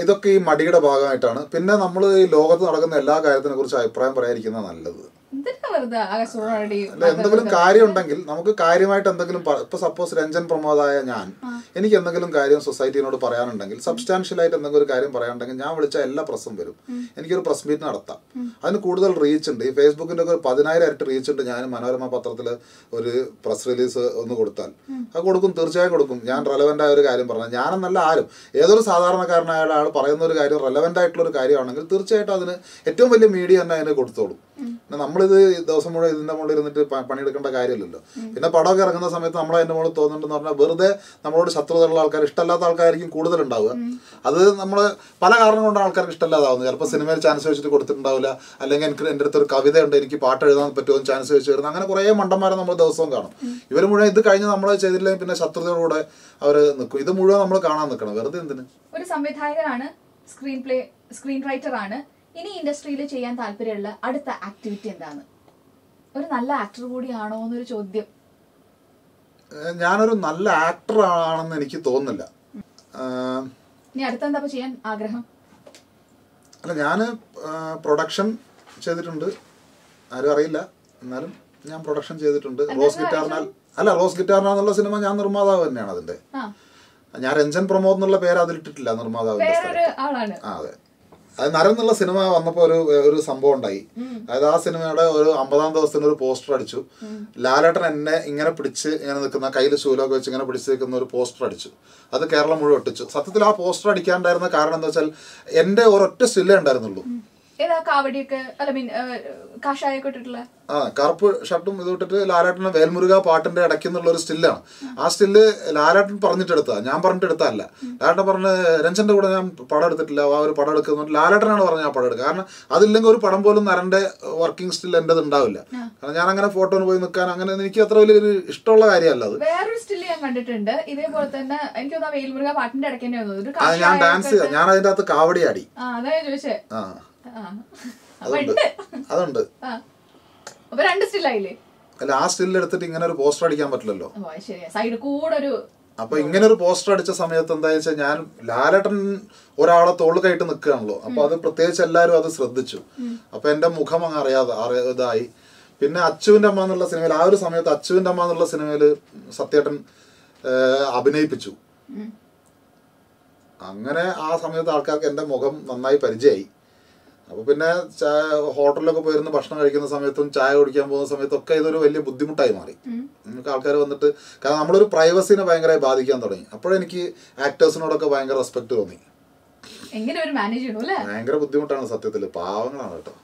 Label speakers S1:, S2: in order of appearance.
S1: ഇതൊക്കെ ഈ മടിയുടെ ഭാഗമായിട്ടാണ്. പിന്നെ നമ്മൾ ഈ ലോകത്ത് നടക്കുന്ന എല്ലാ കാര്യത്തിനെ കുറിച്ച് അഭിപ്രായം പറയാതിരിക്കുന്നത് നല്ലത്. അല്ല, എന്തെങ്കിലും കാര്യം ഉണ്ടെങ്കിൽ നമുക്ക് കാര്യമായിട്ട് എന്തെങ്കിലും ഇപ്പൊ സപ്പോസ് രഞ്ജൻ പ്രമോദായ ഞാൻ എനിക്ക് എന്തെങ്കിലും കാര്യം സൊസൈറ്റിനോട് പറയാനുണ്ടെങ്കിൽ സബ്സ്റ്റാൻഷ്യലായിട്ട് എന്തെങ്കിലും ഒരു കാര്യം പറയാനുണ്ടെങ്കിൽ ഞാൻ വിളിച്ച എല്ലാ പ്രസ്സും വരും. എനിക്കൊരു പ്രസ് മീറ്റ് നടത്താം. അതിന് കൂടുതൽ റീച്ച് ഉണ്ട്. ഈ ഫേസ്ബുക്കിന്റെ ഒക്കെ 10,000 ഇരട്ടി റീച്ച് ഉണ്ട്. ഞാൻ മനോരമ പത്രത്തിൽ ഒരു പ്രസ് റിലീസ് ഒന്ന് കൊടുത്താൽ അത് കൊടുക്കും, തീർച്ചയായും കൊടുക്കും. ഞാൻ റെലവെന്റ് ആയ ഒരു കാര്യം പറഞ്ഞാൽ ഞാനെന്നല്ല ആരും ഏതൊരു സാധാരണക്കാരനായ ആൾ പറയുന്ന ഒരു കാര്യം റെലവെന്റ് ആയിട്ടുള്ള ഒരു കാര്യമാണെങ്കിൽ തീർച്ചയായിട്ടും അതിന് ഏറ്റവും വലിയ മീഡിയ തന്നെ അതിന് കൊടുത്തോളും. നമ്മളിത് ദിവസം മുഴുവൻ ഇതിന്റെ മുകളിൽ ഇരുന്നിട്ട് പണിയെടുക്കേണ്ട കാര്യമില്ലല്ലോ. പിന്നെ പടമൊക്കെ ഇറങ്ങുന്ന സമയത്ത് നമ്മളെ അതിന്റെ മുകളിൽ തോന്നുന്നുണ്ടെന്ന് പറഞ്ഞാൽ വെറുതെ നമ്മളോട് ശത്രുതയുള്ള ആൾക്കാർ, ഇഷ്ടമല്ലാത്ത ആൾക്കാരായിരിക്കും കൂടുതലുണ്ടാവുക. അത് നമ്മൾ പല കാരണം കൊണ്ടാണ് ആൾക്കാർക്ക് ഇഷ്ടമല്ലാതാവുന്നത്. ചിലപ്പോൾ സിനിമയിൽ ചാൻസ് വെച്ചിട്ട് കൊടുത്തിട്ടുണ്ടാവില്ല, അല്ലെങ്കിൽ എനിക്ക് എൻ്റെ അടുത്തൊരു കവിതയുണ്ട്, എനിക്ക് പാട്ട് എഴുതാൻ പറ്റുമോ ചാൻസ് വെച്ച് വരുന്നത്, അങ്ങനെ കുറേ മണ്ടന്മാരെ നമ്മൾ ദിവസവും കാണും. ഇവർ മുഴുവൻ ഇത് കഴിഞ്ഞ് നമ്മൾ ചെയ്തില്ലെങ്കിൽ പിന്നെ ശത്രുതയോടെ അവർ നിൽക്കും. ഇത് മുഴുവൻ നമ്മൾ കാണാൻ നിൽക്കണം. വെറുതെ എന്തിന്?
S2: ഒരു സംവിധായകനാണ്, സ്ക്രീൻ റൈറ്റർ ആണ്. ഇനി ഇൻഡസ്ട്രിയിൽ ചെയ്യാൻ താല്പര്യമുള്ള അടുത്ത ആക്ടിവിറ്റി എന്താണ്? ഒരു നല്ല ആക്ടർ കൂടിയാണോ എന്നൊരു ചോദ്യം.
S1: ഞാനൊരു നല്ല ആക്ടർ ആണെന്ന് എനിക്ക് തോന്നുന്നില്ല.
S2: ഇനി അടുത്ത എന്താ ചെയ്യാൻ ആഗ്രഹം?
S1: അല്ല, ഞാൻ പ്രൊഡക്ഷൻ ചെയ്തിട്ടുണ്ട്. ആരും അറിയില്ല, എന്നാലും ഞാൻ പ്രൊഡക്ഷൻ ചെയ്തിട്ടുണ്ട്. റോസ് ഗിറ്റാറിനുള്ള സിനിമ ഞാൻ നിർമ്മാതാവ് തന്നെയാണ് അതിന്റെ. ഞാൻ രഞ്ജൻ പ്രമോദ് എന്നുള്ള പേര് അതിലിട്ടിട്ടില്ല നിർമ്മാതാവിന്റെ. അതെ, അത് നരൻ എന്നുള്ള സിനിമ വന്നപ്പോൾ ഒരു സംഭവം ഉണ്ടായി. അതായത് ആ സിനിമയുടെ ഒരു 50-ാം ദിവസത്തിന് ഒരു പോസ്റ്റർ അടിച്ചു. ലാലേട്ടൻ എന്നെ ഇങ്ങനെ പിടിച്ച് ഇങ്ങനെ നിൽക്കുന്ന, കയ്യിൽ ശൂലമൊക്കെ വെച്ച് ഇങ്ങനെ പിടിച്ച് നിൽക്കുന്ന ഒരു പോസ്റ്റർ അടിച്ചു. അത് കേരളം മുഴുവൻ ഒട്ടിച്ചു. സത്യത്തിൽ ആ പോസ്റ്റർ അടിക്കാണ്ടായിരുന്ന കാരണം എന്താ വെച്ചാൽ എൻ്റെ ഒരൊറ്റ സ്റ്റില്ലേ ഉണ്ടായിരുന്നുള്ളൂ. കറുപ്പ് ഷർട്ടും ഇത് ഇട്ടിട്ട് ലാലേട്ടന് വേൽമുരുക പാട്ടിന്റെ ഇടയ്ക്കുന്നുള്ള ഒരു സ്റ്റില്ലാണ്. ആ സ്റ്റില്ല് ലാലേട്ടൻ പറഞ്ഞിട്ടെടുത്താ, ഞാൻ പറഞ്ഞിട്ടെടുത്തല്ല. ലാലേട്ടൻ പറഞ്ഞ് രഞ്ജന്റെ കൂടെ ഞാൻ പടം എടുത്തിട്ടില്ല, ആ ഒരു പടം എടുക്കുന്ന ലാലേട്ടനാണ് പറഞ്ഞ ആ പടം എടുക്കുക. കാരണം അതില്ലെങ്കിൽ ഒരു പടം പോലും നരന്റെ വർക്കിംഗ് സ്റ്റിൽ എന്റേത് ഉണ്ടാവില്ല. കാരണം ഞാൻ അങ്ങനെ ഫോട്ടോന് പോയി നിൽക്കാൻ അങ്ങനെ എനിക്ക് അത്ര വലിയൊരു ഇഷ്ടമുള്ള കാര്യമല്ല. അത്
S2: വേറൊരു സ്റ്റില് ഞാൻ കണ്ടിട്ടുണ്ട് ഇതേപോലെ തന്നെ. എനിക്ക് വേൽമുരുക പാട്ടിന്റെ ഇടയ്ക്ക്
S1: ഞാൻ ഡാൻസ്, ഞാൻ അതിന്റെ അകത്ത് കാവടി ആടി. അതുണ്ട്. അല്ല, ആ സ്റ്റിൽ എടുത്തിട്ട് ഇങ്ങനെ ഒരു പോസ്റ്റർ അടിക്കാൻ പറ്റില്ലല്ലോ. അപ്പൊ ഇങ്ങനെ ഒരു പോസ്റ്റർ അടിച്ച സമയത്ത് എന്താ വെച്ചാൽ ഞാൻ ലാലേട്ടൻ ഒരാളെ തോള് കയറ്റി നിൽക്കുകയാണല്ലോ. അപ്പൊ അത് പ്രത്യേകിച്ച് എല്ലാവരും അത് ശ്രദ്ധിച്ചു. അപ്പൊ എന്റെ മുഖം അങ്ങ് ഇതായി. പിന്നെ അച്ചുവിന്റെ അമ്മ എന്നുള്ള സിനിമയിൽ, ആ ഒരു സമയത്ത് അച്ചുവിന്റെ അമ്മ എന്നുള്ള സിനിമയിൽ സത്യേട്ടൻ അഭിനയിപ്പിച്ചു. അങ്ങനെ ആ സമയത്ത് ആൾക്കാർക്ക് എന്റെ മുഖം നന്നായി പരിചയമായി. അപ്പോൾ പിന്നെ ഹോട്ടലിലൊക്കെ പോയിരുന്ന് ഭക്ഷണം കഴിക്കുന്ന സമയത്തും ചായ കുടിക്കാൻ പോകുന്ന സമയത്തൊക്കെ ഇതൊരു വലിയ ബുദ്ധിമുട്ടായി മാറി. നമുക്ക് ആൾക്കാർ വന്നിട്ട്, കാരണം നമ്മളൊരു പ്രൈവസിനെ ഭയങ്കരമായി ബാധിക്കാൻ തുടങ്ങി. അപ്പോഴെനിക്ക് ആക്ടേഴ്സിനോടൊക്കെ ഭയങ്കര റെസ്പെക്ട് തോന്നി.
S2: ഭയങ്കര ബുദ്ധിമുട്ടാണ്
S1: സത്യത്തിൽ. പാവങ്ങളാണ് കേട്ടോ.